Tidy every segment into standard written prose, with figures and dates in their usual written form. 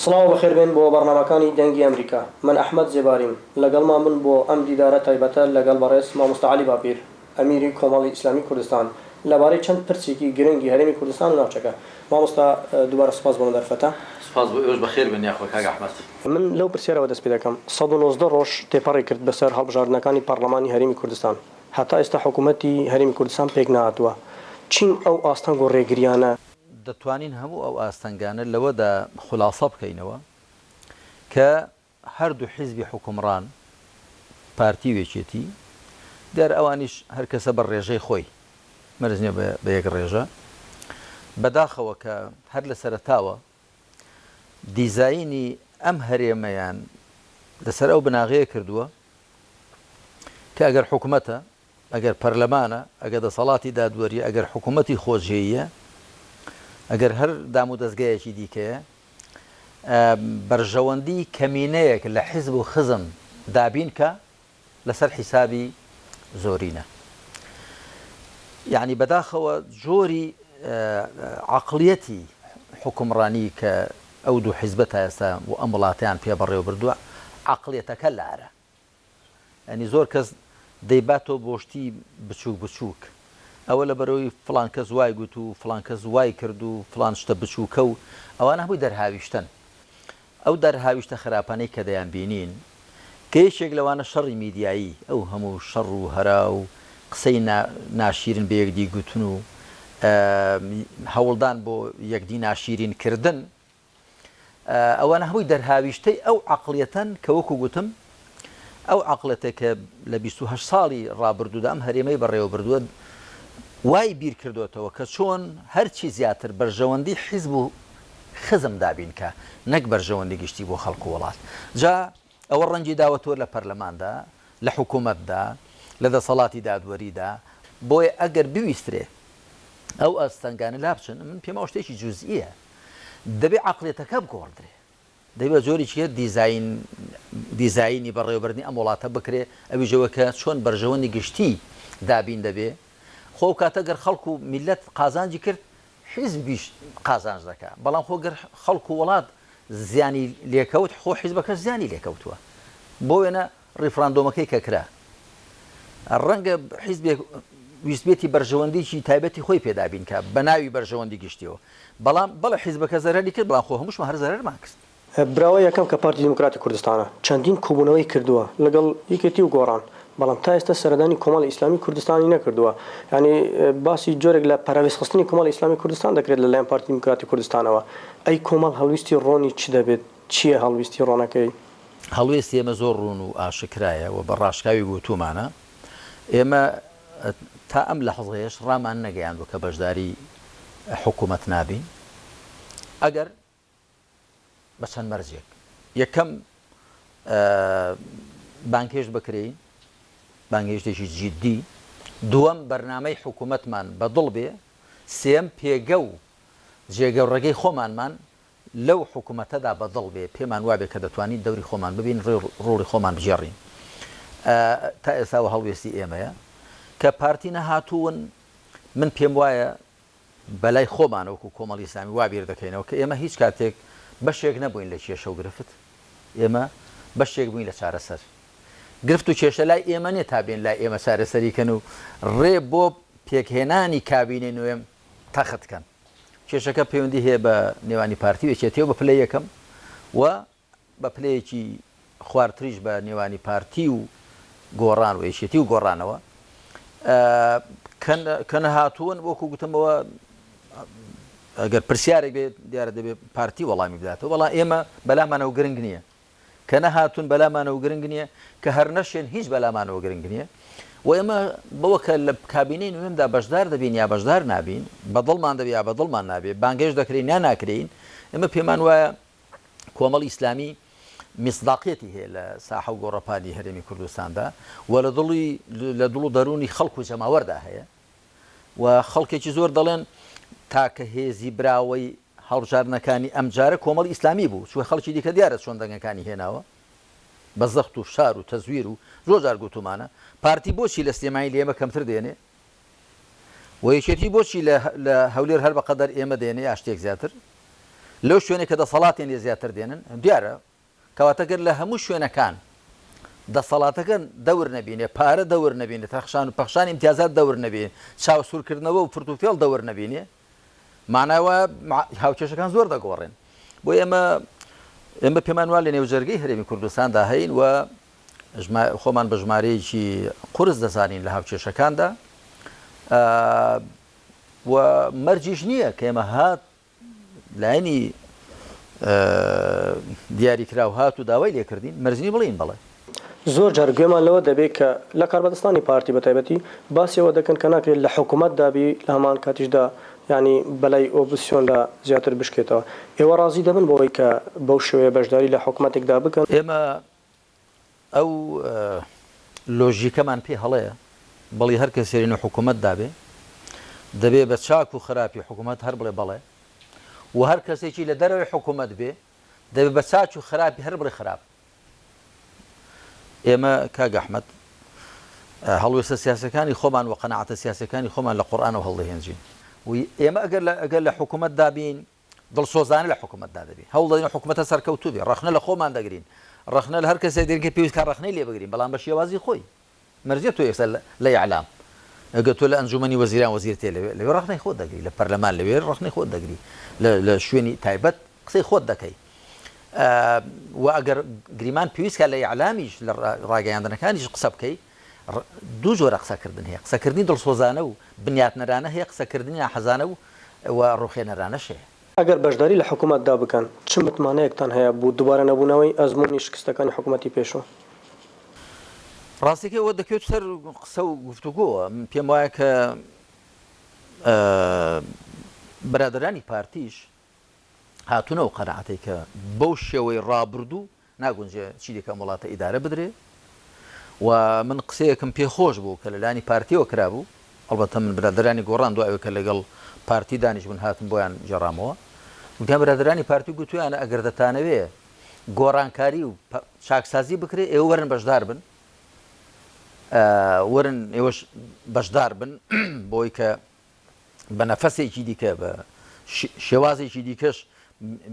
سڵاو بەخێربێن بۆ بەڕنامەکانی دەنگی ئەمریکا. من ئەحمەد زێباریم، لەگەڵما من بۆ ئەم دیدارە تایبەتە لەگەڵ بەڕێز مامۆستا عەلی باپیر ئەمیری کۆمەڵی ئیسلامی کوردستان لەبارەی چەند پرسێکی گرنگی هەرێمی کوردستان و ناوچەکە. مامۆستا دووبارە سوپاس بۆ دەرفەتە. سپاس بۆ ئێوەش بەخێر بن یاخۆ کاک ئەحمەد. من لەو پرسیارەوە دەست پێ دەکەم. 119 ڕۆژ تێپەڕی کرد بەسەر هەڵبژاردنەکانی پەرلەمانی هەرێمی کوردستان. هەتا ئێستا حکوومەتی هەرێمی کوردستان پێک نهاتووە. چین ئەو ئاستەنگ و ڕێگریانە دەتوانین هەموو ئەو ئاستەنگانە لەوەدا خولاسە بکەینەوە کە هەردوو حیزبی حکومڕان پارتی وێچێتی دەر ئەوانیش هەر کەسە بە ڕێژەی خۆی مەرج نییە بە یەک ڕێژە بەداخەوە کە هەر لە سەرەتاوە دیزاینی ئەم هەرێمەیان لەسەر ئەو بناغەیە کردووە کە ئەگەر حکوومەتە ئەگەر پەرلەمانە ئەگەر دەسەڵاتی دادوەریە ئەگەر حکوومەتی خۆشیەیە ئەگەر هەر دام و دەستگایەکی دیکەیە بەرژەوەندی کەمینەیەک لە حیزب و خزم دابین کە لەسەر حیسابی زۆرینە. یعنی بەداخەوە جۆری عەقڵیەتی حکومڕانی کە ئەو دوو حیزبە تا ئێستا و ئەم وڵاتیان پێ بەڕێوە بردووە عەقڵیەتەکە لارە. ئەنی زۆر کەس دەیباتەوە بۆشتی بچووک بچووک ئەوە لە بەرەوەی فڵان کەس وای گوت و فڵان کەس وای کرد و فڵان شتە بچووکە و ئەوانە هەمووی دەرهاویشتن. ئەو دەرهاویشتە خراپانەی کە دەیان بینین کە یەکێک لەوانە شەڕی میدیایی ئەو هەموو شەڕ و هەرا و قسەی ناشیرن بە یەکدی گوتن و هەوڵدان بۆ یەکدی ناشیرین کردن ئەوانە هەمووی دەرهاویشتەی ئەو عەقڵیەتەن کە وەکو گوتم ئەو عەقڵەتە کە لە 28 ساڵی ڕابردوودا ئەم هەرێمەی بەڕێوە بردووە وای بیر کردوێتەوە کە چۆن هەرچی زیاتر بەرژەوەندی حیزب و خزم دابین کە نەک بەرژەوەندی گشتی بۆ خەڵک و وڵات. جا ئەوە ڕەنگی داوەتۆ لە پەرلەماندا لە حکوومەتدا لە دەسەڵاتی دادوەریدا بۆیە ئەگەر بویسترێ ئەو ئەستەنگانە لا بچن من پێم شتێکی جوزئیە دەبێ عەقڵیەتەکە بگۆڕدرێ دەبێت جۆری چیە دیزاینی بەڕێوەبردنی ئەم وڵاتە بکرێ ئەویژەوە کە چۆن بەرژەوەندی گشتی دابین دەبێ خۆ کاتە گەر خەڵک و میلەت قازانجی کرد حیزبیش قازانج دەکات بەڵام خۆ گەر خەڵک و وڵات زیانی لێکەوت خۆ حیزبەکە زیانی لێکەوتووە بۆ وێنە ڕیفراندۆمەکەی کە کرا ڕەنگە حیزبێک ویستبێتی بەرژەوەندیی تایبەتی خۆی پێدابین کە بە ناوی بەرژەوەندی گشتیەوە بەڵام بەڵە حیزبەکە زەرەری کرد بەڵام خۆ هەمووشمە هەر زەرەرمان کرد. براوە یەکەم کە پارتی دموکراتی کوردستانە چەندین کوبوونەوەی کردووە لەگەڵ یەکێتی و گۆڕان بەڵام تا ئێستا سەردانی کۆمەڵی ئیسلامی کوردستانی نەکردووە. ینی باسی جۆرێک لە پەراوێزخستنی کۆمەڵی ئیسلامی کوردستان دەکرێت لەلایەن پارتی دموکراتی کوردستانەوە. ئەی کۆمەڵ هەڵویستی ڕۆنی چ دەبێت چییە هەڵویستی ڕۆنەکەی؟ هەڵوێستی ئێمە زۆر ڕوون و ئاشکرایە و بە ڕاشکاوی گوتومانە ئێمە تا ئەم لە حەزەیەش ڕامان نەگەیاندوە کە بەشداری حکوومەت نابین ئەگەر بە چەند مەرجێک یەکەم بانکێش بکرێن بانگهێشتێکی جددی دووەم بەرنامەی حکوومەتمان بەدڵ بێ سێم پێگە و جێگەڕێگەی خۆمانمان لەو حکوومەتەدا بەدڵ بێ پێمان وابێ کە دەتوانین دەوری خۆمان ببین ڕۆڵی خۆمان بژێڕین. تا ئێستاوە هەڵوێستی ئێمەیە کە پارتی نەهاتوون من پێم وایە بەلای خۆمانەوەکو کۆمەڵی ئیسلامی وابیر دەکەینەوە کە ئێمە هیچ کاتێک بەشێک نەبووین لە کێشە و گرفت ئێمە بەشێک بووین لە چارەسەر گرفت و کێشە لای ئێمە نێ تا بێن لای ئێمە چارەسەریکەن و ڕێ بۆ پێکهێنانی کابینە نوێم تەختکەن. کێشەکە پەیوەندی هەیە بە نێوانی پارتی وێچێتەوە بە پلەی یەکەم و بە پلەیەکی خواردتریش بە نێوانی پارتی و گۆڕان و یەکێتی و گۆڕانەوە کە نەهاتوون وەکو گوتمەوە ئەگەر پرسیارێک بێت دیارە دەبێت پارتی وەڵامی بداتەوە بەڵام ئێمە بەلامانەوە گرنگ نییە کە نەهاتوون بەلامانەوە گرنگ نییە کە هەر نەشێن هیچ بەلامانەوە گرنگ نییە و ئێمە بەوە کە لە کابینەی نوێمدا بەشدار دەبین یا بەشدار نابین بەدڵمان دەبێت یا بەدڵمان نابێت بانگێش دەکرین یا ناکرین ئێمە پێمان وایە کۆمەڵی ئیسلامی میسداقیەتی هەیە لە ساحە و گۆڕەپانی هەرێمی کوردستاندا و لە دڵ و دەرونی خەڵک و جەماوەردا هەیە و خەڵکێکی زۆر دەڵێن تاکە هێزی براوەی هەڵبژاردنەکانی ئەم جارە کۆمەڵی ئیسلامی بوو چوە خەڵکی دیکە دیارە چۆن دەنگەکانی هێناوە بە زەخت و شار و تەزویر و زۆر جار گوتومانە پارتی بۆچی لە سلێمانی لە ئێمە کەمتر دێنێ و یەکێتی بۆچی لە هەولێر هەر بەقەدەر ئێمە دێنێ یا شتێک زیاتر لەو شوێنێک کە دەسەڵاتیان لێ زیاتر دێنن دیارە کەواتەگەر لە هەموو شوێنەکان دەسەڵاتەکەن دەور نەبینێ پارە دەور نەبینێت تەخشان و پەخشان امتیازات دەور نەبێت چاوسورکردنەوە و فرتوفێڵ دەور نەبینێ ماناوە هاوکێشەکان زۆر دەگۆڕێن بۆ ئێمە پێمان وا لە نێوجەرگەی هەرێمی کوردستاندا هەین و خۆمان بە ژمارەیەکی قورس دەزانین لە هاوکێشەکاندا و مەرجیش نییە کە ئێمە هات لایەنی دیاریکراو هات و داوای لێکردین مەرجنی بڵین بڵێ زۆر جار گوێمان لەوە دەبێت کە لە کاربەدەستانی پارتی بە تایبەتی باسیەوە دەکەن کە ناکرێت لە حکوومەت دابی لە هەمان کاتیشدا ینی بەلای ئۆپۆزیسیۆندا زیاتر بشکێتەوە ئێوە ڕازی دەبن بۆەوەی کە بەو شێوەیە بەشداری لە حکوومەتێکدا بکەن ئێمە ئەو لۆژیکەمان پێ هەڵەیە بەڵی هەر کە سێرین و حکوومەت دابێ دەبێ بە چاک و خراپی حکوومەت هەر بڵێ بەڵێ و هەر کەسێکی لە دەرەوەی حکوومەت بێ دەبێت بە چاک و خراپی هەر بڵێ خراپ ئێمە کاگ ئەحمەد هەڵوێستە سیاسەکانی خۆمان و قەنەعەتە سیاسەکانی خۆمان لە قورئانەوە هەڵدەهێنجین و ئێمە ئەگەر لە حکوومەت دابین دڵسۆزانە لە حکوومەتدا دەبین هەوڵ دەدەین حکوومەتە سەرکەوتوو بێ ڕەخنە لە خۆمان دەگرین ڕەخنە لە هەر کەسێک دەگرین کە پێویست کار ڕەخنەی لێ بگرین بەڵام بە شێوازی خۆی مەرجێ تۆ ئێستا لە ئیعلام ئەگە تۆ لە ئەنجومەنی وەزیران وەزیر تێ لەوێ ڕەخنەی خۆت دەگری لە پەرلەمان لەوێ ڕەخنەی خۆت دەگری لە شوێنی تایبەت قسەی خۆت دەکەی و ئەگەر گریمان پێویستکە لە ئیعلامیش لە ڕاگەیاندنەکانیش قسە بکەی دوو جۆرە قسەکردن هەیە قسەکردنی دڵسۆزانە و بنیاتنەرانە هەیە قسەکردنی ناحەزانە و ڕوخێنەرانەش هەیە ئەگەر بەشداری لە حکوومەتدا بکەن چ متمانەیەکتان هەیە بوو دووبارە نەبوونەوەی ئەزمموی شکستەکانی حکوومەتی پێشوە ڕاستیکە ئەوە دەکەوێت سەر قسە و گفتوگۆوە پێم وایە کە برادرانی پارتیش هاتوونەوە قەنەعەتەی کە بەو شێوەی ڕابردوو ناگونجێ چیلێکە وڵاتە ئیدارە بدرێ و من قسەیەکم پێخۆش بوو کە لەلانی پارتیەوە کرابوو ئەڵبەتە من برادرانی گۆڕان دوایەوە کە لەگەڵ پارتی دانیشتبوون هاتم بۆیان جێڕامەوە وتیان برادرانی پارتی گوتویانە ئەگەر دەتانەوێ گۆڕانکاری و چاکسازی بکرێ ئێوە وەرن بەشدار بن وەرن ئێوەش بەشدار بن بۆی کە بە نەفەسێکی دیکە بە شێوازێکی دیکەش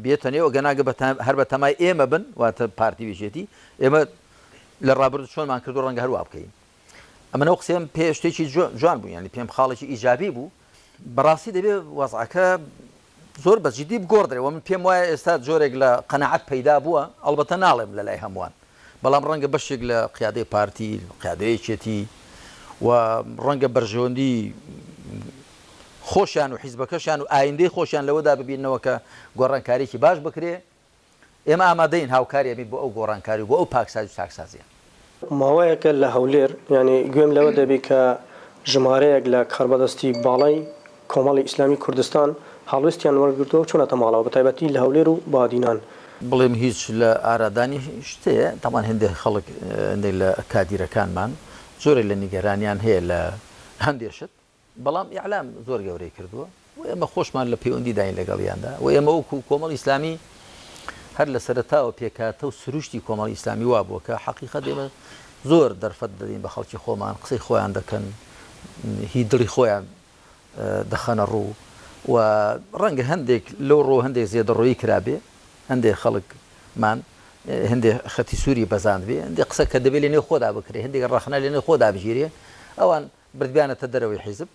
بێتە نێو گەناگە هەر بە تەمای ئێمە بن واتە پارتی وێژێتی ئێمە لە ڕابرد چۆنمان کردو ڕەنگە هەروە بکەین ئەمەەوە قسەم پێ شتێکی جوان بوو ینی پێم خاڵێکی ئیجابی بوو بەڕاستی دەبێت وەزعەکە زۆر بەجددی بگۆڕدرێەوە من پێم وایە ئێستا جۆرێک لە قەنەعەت پەیدا بووە ئەڵبەتە ناڵێم لە لای هەمووان بەڵام ڕەنگە بەشێک لە قیادەی پارتی قیادەیەکێتی و ڕەنگە بەرژەوەندی خۆشیان و حیزبەکەشیان و ئایندەی خۆشیان لەوەدا ببینەوە کە گۆڕانکاریی باش بکرێ ئێمە ئامادەین هاوکاری بین بۆ ئەو گۆڕانکاری بۆ ئەو پاکسازی و چاکسازیان ماوەیەکە لە هەولێر ینی گوێم لەوە دەبێت کە ژمارەیەک لە کاربەدەستی باڵای کۆمەڵی ئیسلامی کوردستان هەڵوێستیان وەرگرتەوە چۆنەتە ماڵەوە بە تایبەتی لە هەولێر و بادینان بڵێم هیچ لە ئارادانی شتەیە تاوان هەندێک خەڵک هەندێک لە کادیرەکانمان زۆرێک لە نیگەرانیان هەیە لە هەندێشت بەڵام ئیعلام زۆر گەورەی کردووە و ئێمە خۆشمان لە پەیوەندی داین لەگەڵیاندا و ئێمە وەکو کۆمەڵی ئیسلامی هەر لە سەرەتاوە پێکاتە و سروشتی کۆمەڵی ئیسلامی وا بووە کە حەقیقەت ئێمە زۆر دەرفەت دەدەین بە خەڵکی خۆمان قسەی خۆیان دەکەن هی دڵی خۆیان دەخەنە ڕوو و ڕەنگە هەندێک لەو ڕۆ هەندێک زێدەڕۆیی کرابێ هەندێک خەڵکمان هەندێک خەتی سووری بەزاند بێ هەندێک قسە کە دەبێت لێنێ خۆدا بکرێ هەندێک ڕەخنە لێنێ خۆدا بژیرێ ئەوان بردبیانەتە دەرەوەی حیزب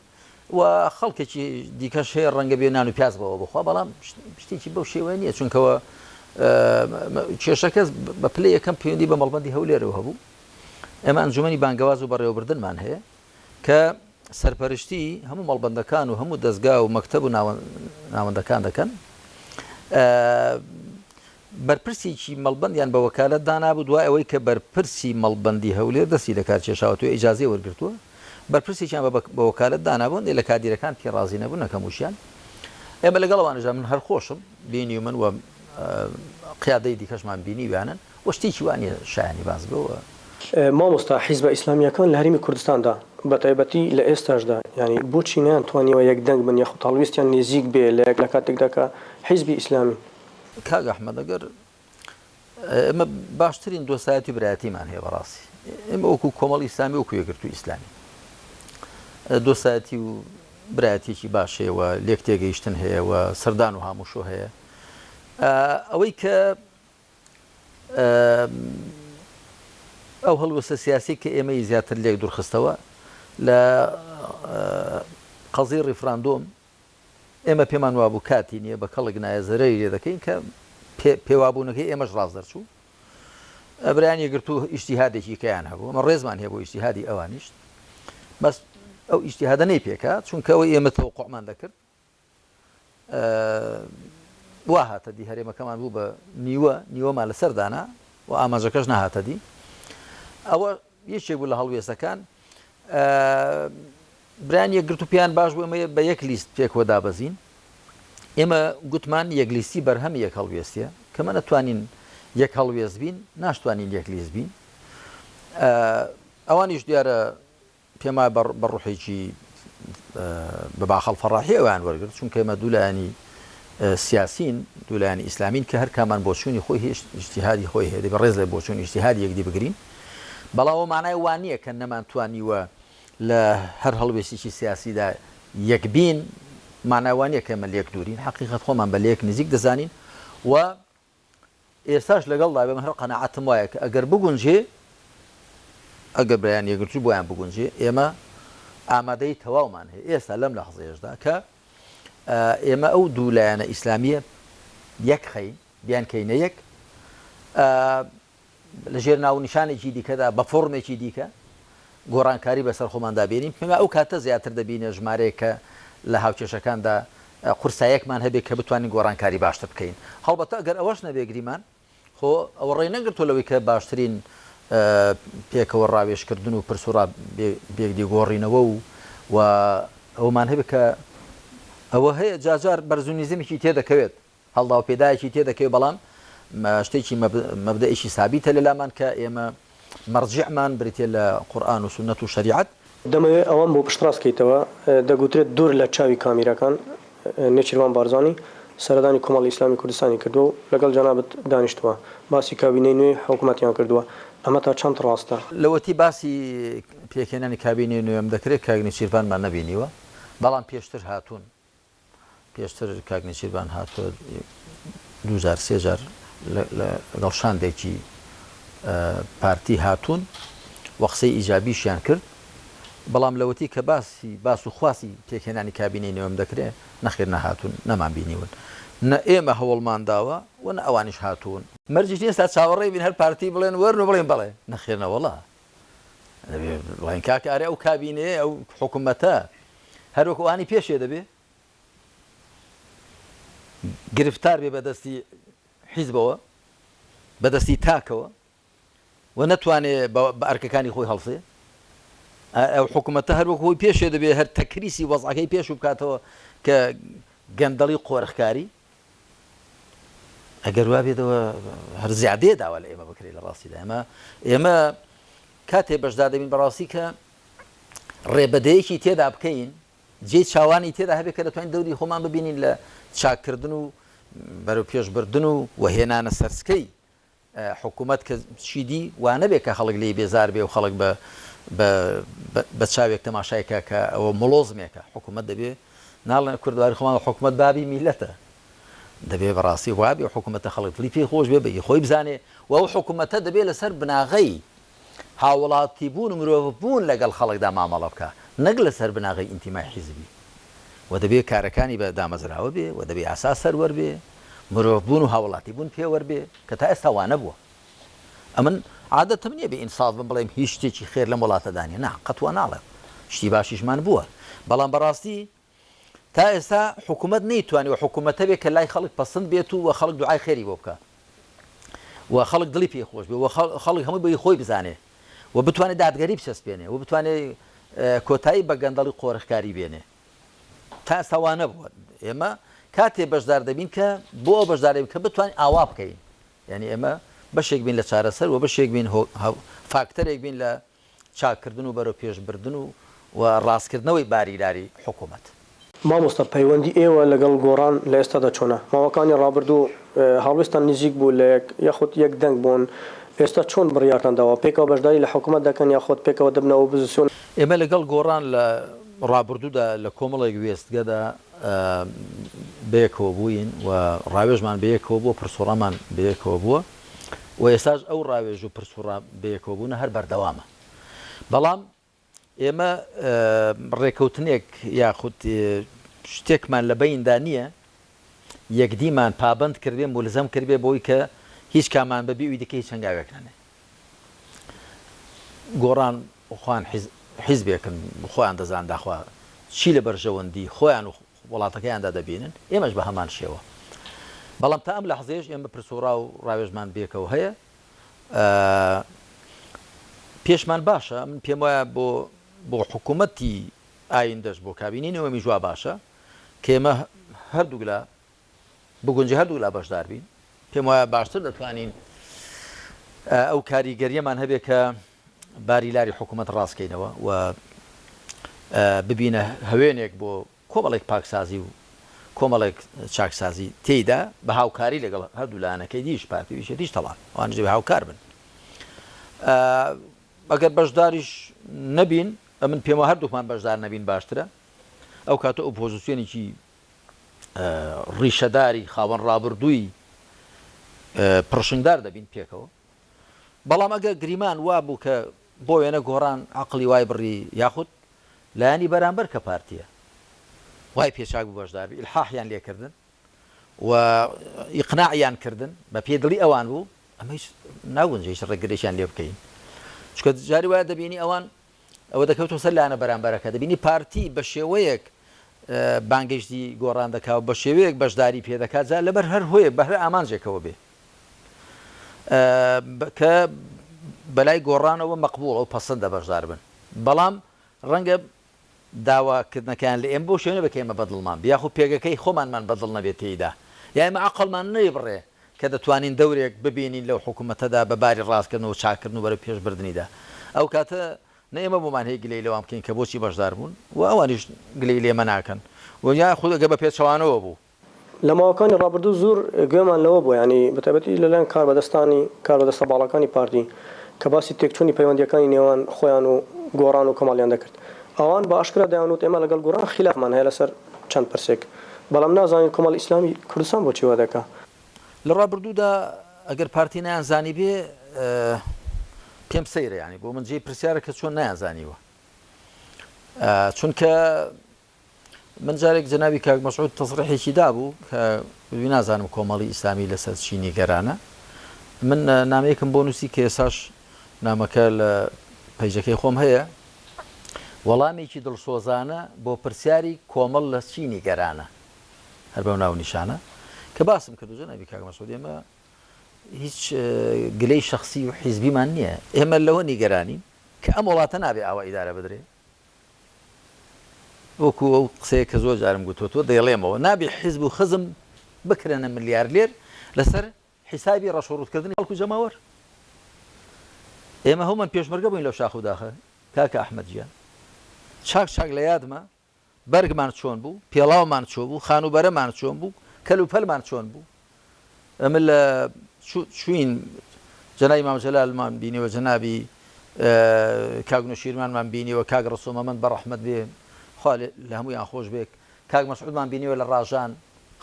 و خەڵکێکی دیکەش هەیە ڕەنگە بێ نان و پیاز بەوە بخوا بەڵام شتێکی بەو شێوە نییە چونکەوە کێشەکە بە پلەی یەکەم پەیوەندی بە مەڵبەندی هەولێرەوە هەبوو ئێمە ئەنجومەنی بانگەواز و بەڕێوەبردنمان هەیە کە سەرپەرشتی هەموو مەڵبەندەکان و هەموو دەستگا و مەکتەب و ناوەندەکان دەکەن بەرپرسێکی مەڵبەندیان بە وەکالەت دانابوو دوای ئەوەی کە بەرپرسی مەڵبەندی هەولێر دەستی لە کار کێشاوە توێ ئیجازەی وەرگرتووە بەرپرسێکیان بە وەکالەت دانابوون لە کادیرەکان پێڕازی نەبوون نەکەموشیان ئێمە لەگەڵەوانەژە من هەر خۆشم بینی و من وە قیادەی دیکەشمان بینی ویانن و شتێکی وانە شایانی باز بەوە مامۆستا حیزبە ئیسلامیەکان لە هەرێمی کوردستاندا بە تایبەتی لە ئێستاشدا ینی بۆچی نەیانتوانیەوە یەک دەنگ بن یاخود هەڵویستیان نزیک بێ لە یەک لە کاتێکدا کە حیزبی ئیسلامی کاگ ئەحمەد ئەگەر ئێمە باشترین دۆستایەتی برایەتیمان هەیە بەڕاستی ئێمە وەکو کۆمەڵی ئیسلامی وەکو یەکگرتووی ئیسلامی دۆستایەتی و برایەتێکی باش هەیە و لێک تێگەیشتن هەیە و سەردان و هاموشۆ هەیە ئەوەی کە ئەو هەڵوەسە سیاسی کە ئێمەی زیاتر لێک دوورخستەوە لە قەزی ڕیفراندۆم ئێمە پێمان وابوو کاتی نییە بە کەڵک نایە زەرەی لێ دەکەین کە پێوابوونەکەی ئێمەش ڕاز دەرچوو بەرایان یەگرت و ئیجتیهادێکی کەیان هەبوو ئەمە ڕێزمان هەیە بۆ ئیجتیهادی ئەوانیش بەس ئەو ئیجتیهادە نەی پێکات چونکە ئەوەی ئێمە تەوقوعمان دەکرد وا هاتە دی هەرێمەکەمان بوو بە نیوەمان لەسەردانا و ئاماژەکەش نەهاتە دی ئەوە یەکێک بوو لە هەڵوێستەکان برایان یەکگرت و پیان باش بوو ئێمە بە یەک لیست پێکەوە دابەزین ئێمە گوتمان یەکلیستی بەرهەم یەک هەڵوێستیە کەمە نەتوانین یەک هەڵوێست بین ناشتوانین یەک لیست بین ئەوانیش دیارە پێما بە ڕوحێکی بە باخەڵ فەڕاحی ئەویان وەرگرت چونکە ئێمە دوولایانی سیاسین دوولایانی ئیسلامین کە هەر کامان بۆچوونی خۆی هێش ئیجتیهادی خۆی هەیە دەبێت ڕێز لە بۆچوون ئیجتیهادی یەکدی بگرین بەڵاو مانای وان نییە کە نەمانتوانیوە لە هەر هەڵوێستێکی سیاسیدا یەک بین ماناوانیە کە ئێمە لێک دوورین حەقیقەت خۆمان بە لێک نزیک دەزانین و ئێستاش لەگەڵدا بێمە هەر قەناعەتم وایە کە ئەگەر بگونجێ ئەگەر بەیان یەکگرتووی بۆیان بگونجێ ئێمە ئامادەی تەواومان هەیە ئێستا لەم لە حەزێشدا کە ئێمە ئەو دوولایەنە ئیسلامیە یەک خەین بیان کەینە یەک لە ژێر ناونیشانێکی دیکەدا بە فۆرمێکی دیکە گۆڕانکاری بەسەر خۆماندا بێنین پێما ئەو کاتە زیاتر دەبینە ژمارەیەکە لە هاوکێشەکاندا قورسایەکمان هەبێت کە بتوانین گۆڕانکاری باشتر بکەین هەڵبەتە ئەگەر ئەوەش نەبێگریمان خۆ ئەوە ڕێی نەگرتۆ لەوەی کە باشترین پێکەوە ڕاوێشکردن و پرسوڕا بێگدی گۆڕینەوە و ئەومان هەبێت کە ئەوە هەیە جاجار بەرزونیزمێکی تێدەکەوێت هەڵدا و پێدایەکی تێدەکەوێت بەڵام شتێکی مەبدەئێکی سابیتە لەلامان کە ئێمە مەرجعمان بریتێ لە قورئان و سونەت و شەریعەت دەمەوێت ئەوەم بۆ پشتڕاستکەیتەوە دەگوترێت دوور لە چاوی کامیرەکان نێچیروان بارزانی سەردانی کۆمەڵی ئیسلامی کوردستانی کردو و لەگەڵ جەنابەت دانیشتووە باسی کابینەی نوێی حکوومەتیان کردووە ئەمە تا چەند ڕاستە لەوەتی باسی پێکێنانی کابینەی نوێم دەکرێت کاگنی چیربانمان نەبینیوە بەڵام پێشتر هاتوون پێشتر کاگنی چیربان هاتووە 2003 جار لەگەڵ شاندێکی پارتی هاتوون وە قسەی ئیجابیشیان کرد بەڵام لەوەتی کە باس و خواسی پێکێنانی کابینەی نوێم دەکرێت نەخێر نەهاتوون نەمان بینیون نە ئێمە هەوڵمان داوە و نە ئەوانیش هاتوون مەرجی ئێستا چاوەڕێی بین هەر پارتی بڵێن وەرن و بڵێن بڵێ نەخێرنەوەڵا بڵێن کاکە ئارێ ئەو کابینەیە ئەو حکوومەتە هەروەکوانی پێشێ دەبێ گرفتار بێ بەدەستی حیزبەوە بەدەستی تاکەوە و نەتوانێت بە ئەرکەکانی خۆی هەڵسێ ئەو حکوومەتە هەروەکۆی پێشێ دەبێت هەر تەکریسی وەزعەکەی پێش و بکاتەوە کە گەندەڵی قۆرخکاری ئەگەر وا بێتەوە هەر زیادێ داوا لە ئێمە بکرێت لە ڕاستیدا ئێمە کاتێ بەشدار دەبین بەڕاستی کە ڕێبەدەیەکی تێدا بکەین جێی چاوانی تێدا هەبێت کە دەتوانین دەوری خۆمان ببینین لە چاکردن و بەرەو پێشبردن و وهێنانە سەرسکەی حکوومەت کە چیدی وانەبێت کە خەڵک لێی بێزار بێ و خەڵک بە چاوێک تەماشایکە کە ئەوە مڵۆزمێکە حکوومەت دەبێت ناڵێن کوردواری خۆمان حکوومەت بابی میلەتە دەبێت بەڕاستی وابێ حکوومەتە خەڵک دڵی پێی خۆش بێ بە خۆی بزانێ و ئەو حکوومەتە دەبێت لەسەر بناغەی هاوڵاتی بوون و مرۆڤ بوون لەگەڵ خەڵکدا مامەڵە بکە نەک لەسەر بناغی ئینتیمای حیزبی و دەبێت کارەکانی بە دامەزراوە بێ و دەبێت ئاساس سەروەر بێ مرۆڤ بوون و هاوڵاتی بوون پێوەەر بێ کە تا ئێستا وانە بووە ئەمن عادەتم نییە بە ئینساف بم بڵێم هیچ شتێکی خێر لە وڵاتەدانی نا قەتوە ناڵێم شتی باشیشمان بووە بەڵام بەڕاستی تا ئێستا حکوومەت نەیتوانی و حکوومەتە بێت کە لای خەڵک پەسەند بێت و خەڵک دوعای خێری بۆ بکە و خەڵک دڵی پێ خۆش بێ و خەڵک هەمووی بۆی خۆی بزانێ و بتوانێت دادگەری بچەسپێنێ و بتوانێت کۆتایی بە گەندەڵی قۆرخکاری بێنێ تا ئێستا وانە بووە ئێمە کاتێ بەشدار دەبین کە بۆ ئەو بەشدارێ کە بتوانین ئاوا بکەین یعنی ئێمە بەشێک بین لە چارەسەر و بەشێک بین فاکتەرێک بین لە چاکردن و بەرەو پێشبردن و ڕاستکردنەوەی باریداری حکوومەت مامۆستا پەیوەندی ئێوە لەگەڵ گۆڕان لە ئێستادا چۆنە ماوەکانی ڕابردوو هەڵوێستان نزیک بوو لە یاخود یەک دەنگ بوون ئێستا چۆن بڕیارتان داوە پێکەوە بەشداری لە حکوومەت دەکەن یاخود پێکەوە دەبنەوە پۆزیسیۆن ئێمە لەگەڵ گۆڕان لە ڕابردوودا لە کۆمەڵێک وێستگەدا بەیەکەوە بووین و ڕاوێژمان بەیەکەوە بووە پرسوڕەمان بەیەکەوە بووە و ئێستاش ئەو ڕاوێژ و پرسوڕە بەیەکەوە بوونە هەر بەردەوامە بەڵام ئێمە ڕێکەوتنێک یاخود شتێکمان لە بەیندا نییە یەکدیمان پابند کردێ مولزەم کردێ بۆی کە هیچ کامان بەبی وی دیکە هیچ هەنگاوێک نەنێ گۆڕان خوان حیزبێکن خۆیان دەزان داخوا چی لە بەرژەوەندی خۆیان و وڵاتەکەیاندا دەبینن ئێمەش بە هەمان شێوە بەڵام تا ئەم لە حەزێش ئێمە پرسوڕا و ڕاوێژمان بێکەوە هەیە پێشمان باشە من پێم وایە بۆ حکوومەتی ئایندەش بۆ کابینینەوە میژوا باشە کە ئێمە هەردوو لە بگونجی هەردوو لا بەشدار بین پێم وایە باشتر دەتوانین ئەو کاریگەریەمان هەبێ کە باری لاری حکوومەت ڕاستکەینەوە و ببینە هەوێنێک بۆ کۆمەڵێک پاکسازی و کۆمەڵێک چاکسازی تێیدا بە هاوکاری لەگەڵ هەردوو لایەنەکەی دیش پارتیویشە دیش تەڵان ئەوانژێ بە هاوکار بن ئەگەر بەشداریش نەبین من پێمە هەردووکمان بەشدار نەبین باشترە ئەو کاتە ئۆپۆزیسیۆنێکی ڕیشەداری خاوەن ڕابردووی پڕشنگدار دەبین پێکەوە بەڵام ئەگە گریمان وا بوو کە بۆ وێنە گۆڕان عقلی وای بڕی یاخود لایانی بەرامبەر کە پارتیە وای پێشاک بوو بەشداربی ئیلحاحیان لێکردن و ئیقناعیان کردن بە پێدڵی ئەوان بوو ئەمە هیچ ناگونجە هیچ ڕێگرێکیان لێ بکەین چکە جاری وایە دەبینی ئەوان ئەوە دەکەوتەوە سەر لایەنە بەرامبەرەکە دەبینی پارتی بە شێوەیەک بانگەشتی گۆڕان دەکات بە شێوەیەک بەشداری پێدەکات جا لەبەر هەر هۆیە بە هەر ئامانجێکەوە بێ کە بەلای گۆڕانەوە مەقبوڵ ئەو پەسەندە بەشدار بن بەڵام ڕەنگە داواکردنەکەیان لە ئێمە بۆ شوێنە بکەیمە بەدڵمان یاخود پێگەکەی خۆمانمان بەدڵ نەبێت تێیدا یا ئێمە عەقڵمان نەیبڕێ کە دەتوانین دەورێک ببینین لەو حکوومەتەدا بەباری ڕاستکردن و چاکردن و بەرە پێشبردننیدا ئەو کاتە نە ئێمە بۆمان هەیە گلەی لەوام بکەین کە بۆچی بەشدار بوون و ئەوانیش گلەی لێمە ناکەن و خود ئەگە بە پێچەوانەوە بوو لە ماوەکانی ڕابردوو زۆر گوێمان لەوە بوو ینی بەتایبەتی لەلایەن کاربەدەستە باڵەکانی پارتی کە باسی تێکچوونی پەیوەندیەکانی نێوان خۆیان و گۆڕان و کۆمەڵیان دەکرد ئەوان بە ئاشکرا دەیانوت ئێمە لەگەڵ گۆڕان خلافمان هەیە لەسەر چەند پرسێک بەڵام نازانین کۆمەڵ ئیسلامی کوردستان بۆچی وا دەکا لە ڕابردوودا ئەگەر پارتی نایانزانی بێ پێم سەیرە ینی بۆ من جێی پرسیارە کە چۆن نایانزانیوە چونکە من جارێک جەنابی کاک مەسعود تەسریحێکی دابوو کە نازانم کۆمەڵی ئیسلامی لەسەر چینی گەرانە من نامەیەکم بۆ نووسی کە ئێساش نامەکە لە پەیجەکەی خۆم هەیە وەڵامێکی دڵسۆزانە بۆ پرسیاری کۆمەڵ لە چینی گەرانە هەر بەو ناو نیشانە کە باسم کردو جەنابی کاک مەسعود ئێمە هیچ گلەی شخصی و حیزبیمان نییە ئێمە لەوە نیگەرانین کە ئەم وڵاتە نابێ ئاوا ئیدارە بدرێ وەکو ئەو قسەیە کە زۆر جارم گوتووە دەیڵێمەوە نابێ حیزب و خزم بکرێنە ملیارلێر لەسەر حیسابی ڕەشوڕوتکردنی هەڵکو جەماوەر ئێمە هەومان پێشمەرگە بووین لەو شاخ و داخە کاکە ئەحمەدجیان چاک لە یادمە بەرگمان چۆن بوو پێڵاومان چۆن بوو خانوبەرەمان چۆن بوو کەلوپەلمان چۆن بوو ئەمە لە چوین جەنابی مام جەلالمان بینیوە جەنابی کاک نوشیرمانمان بینیوە کاک ڕسوومەمەند بەڕەحمەت بێ خوا لە هەموویان خۆش بێک کاک مەسعودمان بینیوە لە ڕاژان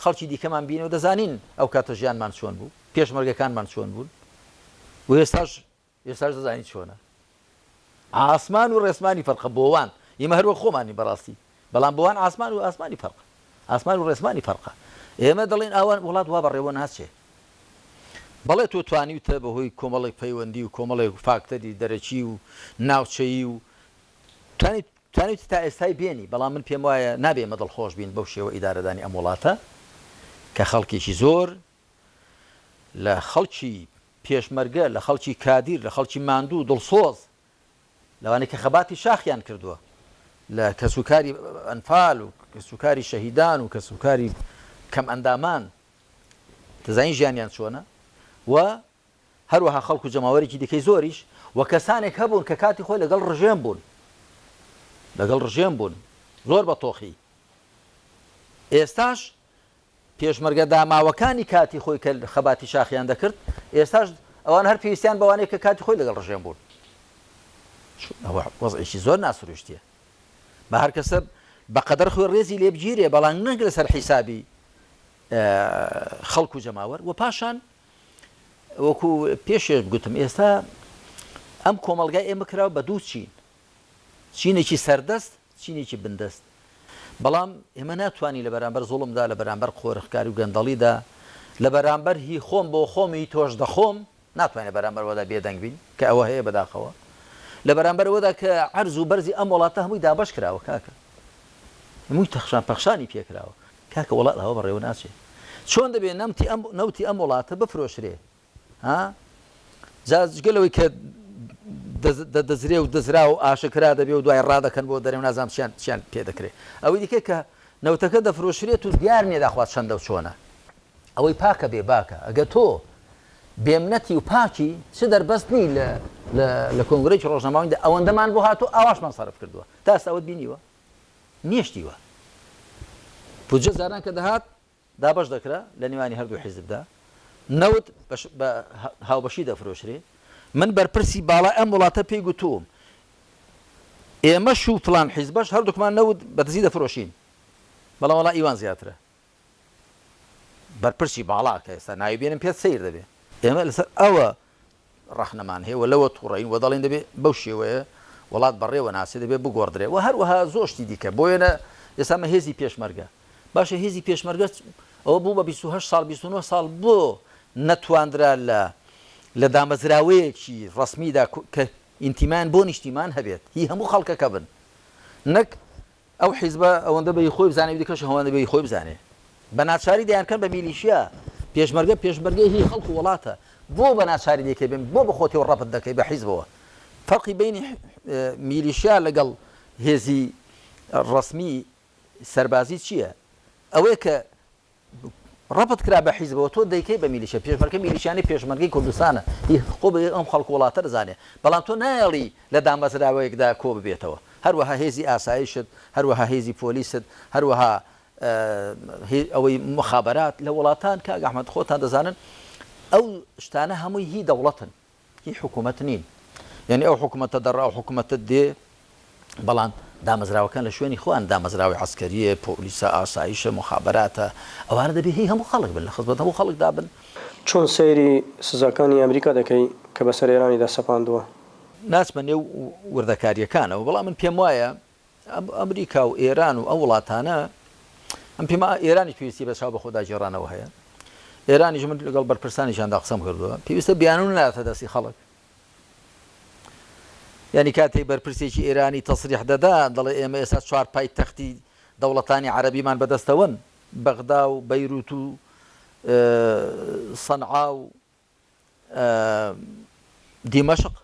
خەڵکی دیکەمان بینیوە دەزانین ئەو کاتە ژیانمان چۆن بوو پێشمەرگەکانمان چۆن بوون و ئێستاش دەزانین چۆنە ئاسمان و ڕێسمانی فەرقە بۆوان ئێمە هەروە خۆمانی بەڕاستی بەڵام بۆوان ئاسمان و ئاسمانی فەرقە ئاسمان و ڕێسمانی فەرقە ئێمە دەڵێن ئەوان وڵات وا بەڕێوە ناچێ بەڵێ تۆ توانیتە بەهۆی کۆمەڵێک پەیوەندی و کۆمەڵێک فاکتەری دەرەچی و ناوچەیی و توانیت تا ئێستای بێنی بەڵام من پێم وایە نابێ مە دڵخۆش بین بەو شێوە ئیدارەدانی ئەم وڵاتە کە خەڵکێکی زۆر لە خەڵکی پێشمەرگە لە خەڵکی کادیر لە خەڵکی ماندوو دڵسۆز لەوانەیە کە خەباتی شاخیان کردووە لە کەسوکاری ئەنفال و کەسوکاری شەهیدان و کەسوکاری کەم ئەندامان دەزانین ژیانیان چۆنە و هەروەها خەڵک و جەماوەرێکی دیکەی زۆریش و کەسانێک هەبوون کە کاتی خۆی لەگەڵ ڕژێم بوون زۆر بە تۆخی ئێستاش پێشمەرگە داماوەکانی کاتی خۆی کە خەباتی شاخیان دەکرد ئێستاش ئەوان هەر پێویستیان بەوانەیە کە کاتی خۆی لەگەڵ ڕژێم بوون ئەوە وەزعێکی زۆر ناسروشتیە بە هەر کەسە بەقەدەر خۆی ڕێزی لێ بگیرێ بەڵام نەک لەسەر حیسابی خەڵک و جەماوەر و پاشان وەکو پێشێش بگوتم ئێستا ئەم کۆمەلگای ئێمە کراوە بە دوو چینێکی سەردەست چینێکی بندەست بەڵام ئێمە ناتوانانی لە بەرامبەر زوڵمدا لە بەرامبەر قۆرخکاری و گەندەڵیدا لە بەرامبەر هی خۆم بۆ خۆمی تۆش دەخۆم ناتوانێت بەرامبەرەوەدا بێدەنگ بین کە ئەوە هەیە بەداخەوە لە بەرامبەرەوەدا کە عەرز و بەرزی ئەم وڵاتە هەمووی دابەش کراوە کاکە هەمووی تەخشان پەخشانی پێکراوە کاکە وڵات هەوە بەڕێوە ناچێت چۆن دەبێت نەوتی ئەم وڵاتە بفرۆشرێ ها جگەلەوەی کە دەزرێ و دەزرا و ئاشکرا دەبێ و دوای ڕادەکەن بۆ دەرێ نازانام چیان پێ دەکرێت ئەوەی دیکە کە نەوتەکە دەفرۆشرێت و دیار نیە داخوات چەندە و چۆنە ئەوەی پاکە بێ باکە ئەگە تۆ بێمنەتی و پاکی چ دەربەستنی لە کۆنگرەی ڕۆژنامەوەیدا ئەوەندەمان بۆ هاتوو ئاواشمان سەرف کردووە تا ئێستا ئەوەت بینیوە نیشتیوە بودجە زاران کە دەهات دابەش دەکرا لە نێوانی هەردوو حیزبدا نەوت بە هاوبەشی دەفرۆشرێ من بەرپرسی باڵای ئەم وڵاتە پێی گوتووم ئێمەش و فلان حیزبەش هەردووکمان نەوت بەدزی دەفرۆشین بەڵام وڵا ئیوان زیاترە بەرپرسی باڵا کە ئێستا ناویبێنم پێت سیر دەبێ ئێمە لەسەر ئەوە ڕەحنەمان هەیە و لەوە تووڕین و دەڵێن دەبێت بەو شێوەیە وڵات بەڕێوە ناسی دەبێت بگۆڕدرێ و هەروەها زۆشتی دیکە بۆیە ئێستا هێزی پێشمەرگە باشە هێزی پێشمەرگە ئەوە بوو بە 28 ساڵ 29 ساڵ بۆ نەتواندرا لە دامەزراوەیەکی ڕسمیدا کە ئینتیمان بۆ نیشتیمان هەبێت هی هەموو خەڵکەکە بن نەک ئەو حیزبە ئەوەندە بەی خۆی بزانێ دیکەش هەوەندە بەی خۆی بزانێ بە ناچاری دەیانکەن بە میلیشیا پێشمەرگە هی خەڵک و وڵاتە بۆ بە ناچاری دەکەی بن بۆ بەخۆتیەوە ڕەپت دەکەی بە حیزبەوە فەرقی بینی میلیشیا لەگەڵ هێزی ڕسمی سەربازی چییە ئەوەیە کە ڕەپت کرا بە حیزبەوە تۆ دەیکەی بە میلیشە پێشمەرگە میلیشیانی پێشمەرگەی کوردستانە خۆ بە ئەم خەڵک وڵاتە دەزانێ بەڵام تۆ نایڵی لە دامەزراوەیەکدا کۆ ببێتەوە هەروەها هێزی ئاسایشت هەروەها هێزی پۆلیست هەروەها ئەوەی مخابرات لە وڵاتان کە ئەحمەد خۆتان دەزانن ئەو شتانە هەمووی هی دەوڵەتن هی حکوومەت نین یعنی ئەو حکوومەتە دەڕا و حکوومەتە دێ بەڵام دامەزراوەکان لە شوێنی خۆیان دامەزراوی عسکەریە پۆلیسە ئاسایشە مخابراتە ئەوانە دەبێت هی هەموو خەڵک بن لە خزمەت هەموو خەڵک دابن چۆن سەیری سزاکانی ئەمریکا دەکەی کە بەسەر ئێرانیدا سەپاندووە ناچمە نێو وردەکاریەکانەوە بەڵام من پێم وایە ئەمریکا و ئێران و ئەو وڵاتانە ئەم پێما ئێرانی پێویستی بە چاو بە خۆدا جێڕانەوە هەیە ئێرانیش من لەگەڵ بەرپرسانیشاندا قسەم کردووە پێویستە بیانون ناتە دەستی خەڵک یعنی کاتێک بەرپرسێکی ئێرانی تەسریح دەدا دەڵێ ئێمە ئێستا 4 پایتەختی دەوڵەتانی عەرەبیمان بەدەستەوەن بەغدا و بەیروت و سەنعا و دیمەشق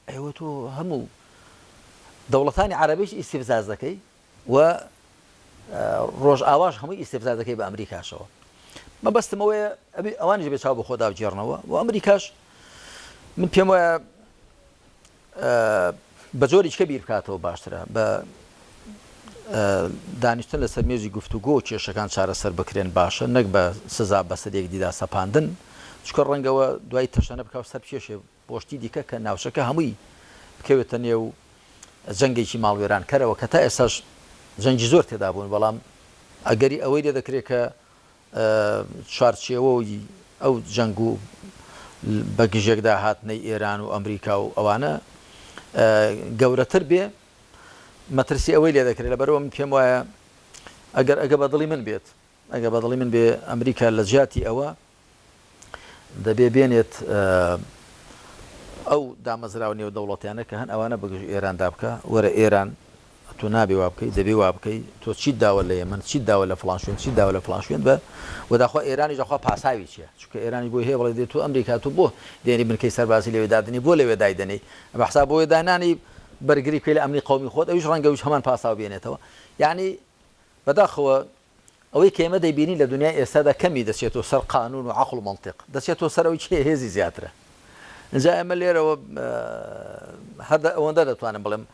ئێوە تۆ هەموو دەوڵەتانی عەرەبیش ئیستیفزاز دەکەی و ڕۆژ ئاواش هەمووی ئیستیفزاز دەکەی بە ئەمریکاشەوە مەبەستمەوەیە ئەوانیش بێ چاو بە خۆدا بجێڕنەوە و ئەمریکاش من پێم وایە بە جۆرێککە بیر بکاتەوە باشترە بە دانیشتن لەسەر مێژی گفتوگۆ و کێشەکان چارەسەر بکرێن باشە نەک بە سزا بەسەرێک دیدا سەپاندن چکە ڕەنگەوە دوای تەشەنە بکاو سەر پێشێ بۆشتی دیکە کە ناوچەکە هەمووی بکەوێتە نێو جەنگێکی ماڵوێران کەرەوە کە تا ئێساش جەنگی زۆر تێدا بوون بەڵام ئەگەری ئەوەی لێ دەکرێت کە چوارچێوەی ئەو جەنگ و بە گژێکدا هاتنەی ئێران و ئەمریکا و ئەوانە گەورەتر بێ مەترسی ئەوەی لێ دەکرێت لەبەرەوە من پێم وایە ئەگە بەدڵی من بێت ئەگە بەدڵی من بێ ئەمریکا لە جیاتی ئەوە دەبێ بێنێت ئەو دامەزراوە نێو دەوڵەتیانە کە هەن ئەوانە بەگژ ئێراندا بکە وەرە ئێران تۆ نابێ وا بکەی دەبێ وا بکەی تۆ چیت داوە لە ئێمە چیت داوە لە فڵان شوێن چیت داوە لە فڵان شوێن بە وەداخوا ئێرانی جاخوا پاساوی چییە چونکە ئێرانی بۆی هەیە بڵێ دێت تۆ ئەمریکا تو بۆ دێنی بنکەی سەربازی لەوێدادنی بۆ لەوێ دایدنەی بەحسا بۆی دانانی بەرگری پێ لە ئەمنی قومی خۆت ئەویش ڕەنگەویش هەمان پاساو بێنێتەوە یعنی بەداخەوە ئەوەی کە ئێمە دەیبینی لە دنیای ئێستادا کەمی دەچێتەوە سەر قانون و عەقڵ و منطق دەچێتەوە سەرەوەی چێ هێزی زیاترە اینجا ئێمە لێرەوە هەر ئەوەندە دەتوانم بڵێم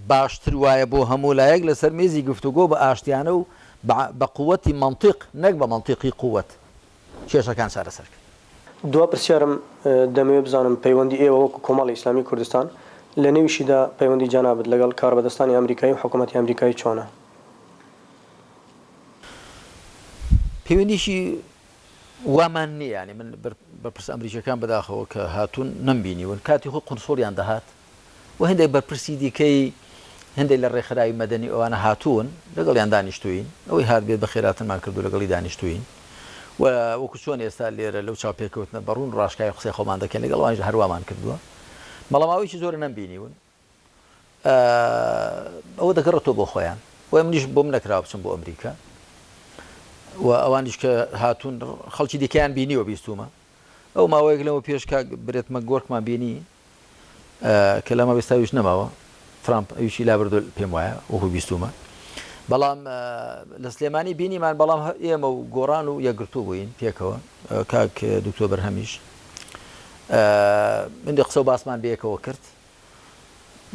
باشتر وایە بۆ هەموو لایەک لەسەر مێزی گفتوگۆ بە ئاشتیانە و بە قووەتی منطق نەک بە منطقی قووەت کێشەکان چارەسەر کرد دوا پرسیارم دەمەوێت بزانم پەیوەندی ئێوە وەکو کۆمەڵی ئیسلامی کوردستان لە نێویشیدا پەیوەندی جانابەت لەگەڵ کاربەدەستانی ئەمریکایی و حکوومەتی ئەمریکایی چۆنە؟ پەیوەندیشی وامان نییە، ینی من بەرپرس ئەمریکیەکان بەداخەوە کە هاتوون نەمبینیون، کاتی خۆ قونسۆڵیان دەهات و هەندێک بەرپرسی دیکەی هەندێک لە ڕێکخراوی مەدەنی ئەوانە هاتوون لەگەڵیان دانیشتوین، ئەوەی هات بێت بە خێراتنمان کردو لەگەڵی دانیشتوین و وەکو چۆن ئێستا لێرە لەو چاوپێکەوتنە بەڕوون ڕاشکای قسەی خۆمان دەکەن لەگەڵوانیش هەروەمان کردووە، مەڵەماوەیەکی زۆر نەمبینیون، ئەوە دەگەڕێتەوە بۆ خۆیان و منیش بۆم نەکراوە بچم بۆ ئەمریکا و ئەوانیش کە هاتوون خەڵکی دیکەیان بینیوە بیستومە، ئەو ماوەیەک لەوە پێش کاک برێتمە گۆرکمان بینی کە لەمە بێستاویش نەماوە ترامپ ئەویشی لابردو پێم وایە وەکو بیستومە، بەڵام لە سلێمانی بینیمان، بەڵام ئێمە و گۆڕان و یەکگرتوو بووین پێکەوە کاک دکتۆر بەرهەمیش مندی قسە و باسمان بەیەکەوە کرد،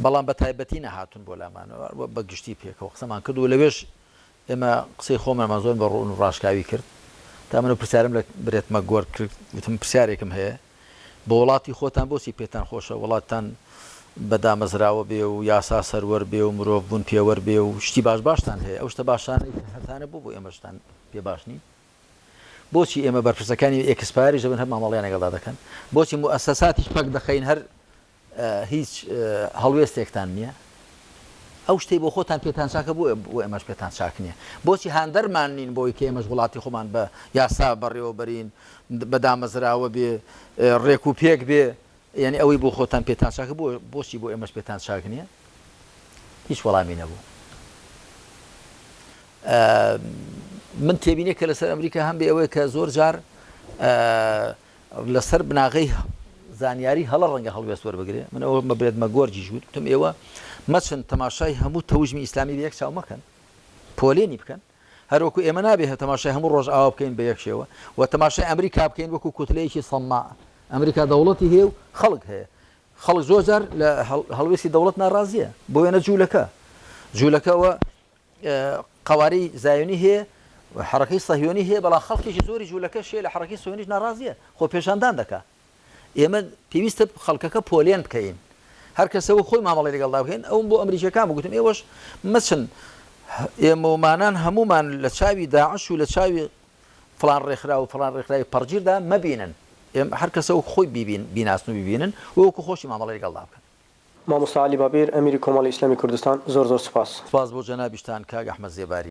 بەڵام بە تایبەتی نەهاتون بۆ لامانەوە بە گشتی پێکەوە قسەمان کرد و لەوێش ئێمە قسەی خۆمانمان زۆر بە ڕوون و ڕاشکاوی کرد، تا من پرسیارم لە برێتمە گۆر کرد، وتم پرسیارێکم هەیە بە وڵاتی خۆتان بۆچی پێتان خۆشە وڵاتتان بەدامەزراوە بێ و یاسا سەروەر بێ و مرۆڤ بوون پێوە بێ و شتی باشتان هەیە، ئەو شتە باشانەی هەتانە بوو بۆ ئێمەشتان پێ باشنی، بۆچی ئێمە بەرپرسەکانی ئێکسپایری ژەبن هەر مامەڵیان لەگەڵدا دەکەن، بۆچی موسەساتیش پەک دەخەین هەر هیچ هەڵوێستێکتان نییە، ئەو شتەی بۆ خۆتان پێتان چاکە بۆ ئێمەش پێتان چاک نییە، بۆچی هاندەرمان نین بۆی کە ئێمەش وڵاتی خۆمان بە یاسا بەڕێوە بەرین بەدامەزراوە بێ ڕێک و پێک بێ، یعنی ئەوەی بۆ خۆتان پێتان چاکە بۆچی بۆ ئێمەش پێتان چاک نییە؟ هیچ وەڵامی نەبوو. من تێبینێ کە لەسەر ئەمریکا هەم بێ ئەوەیە کە زۆر جار لەسەر بناغەی زانیاری هەڵە ڕەنگە هەڵوێست وەربگرێ، من ئەوە مەبرێتمە گۆرجی ژووت تم ئێوە مەچن تەماشای هەموو تەوژمی ئیسلامی بە یەک چاو مەکەن، پۆلێنی بکەن، هەروەکو ئێمە نابێت تەماشای هەموو ڕۆژ ئاوا بکەین بە یەک شێوە و تەماشای ئەمریکا بکەین وەکو کوتلەیەکی سەما، ئەمریکا دەوڵەتی هەیە و خەڵک هەیە، خەڵک زۆر جار لە هەڵوێستی دەوڵەت ناڕازیە، بۆ وێنە جوولەکەەوە قوارەی زایۆنی هەیە حرەکەی سەهیۆنی هەیە، بەڵام خەڵکێکی زۆری جوولەکە شێ لە حرەکەی سەهیۆنیش ناڕازیە، خۆ پێشاندان دەکا، ئێمە پێویستە خەڵکەکە پۆلێن بکەین، هەر کەسەوە خۆی مامەڵی لەگەڵدا بکەین، ئەوم بۆ ئەمریکیەکان بگوتم ئێوەش مەچن ئێمەمانان هەمومان لە چاوی داعش و لە چاوی فڵان ڕێکخرا و فڵان ڕێکخراوی پەرگیردا مەبینن، هەر کەسەوە خۆی بیناسن و ببینن وەکو خۆشی مامەڵی لەگەڵدا بکەن. مامۆستا عەلی بابیر ئەمیری کۆمەڵی ئیسلامی کوردستان زۆر سوپاس. سپاس بۆ جەنابیشتان کاک ئەحمەد زێباری.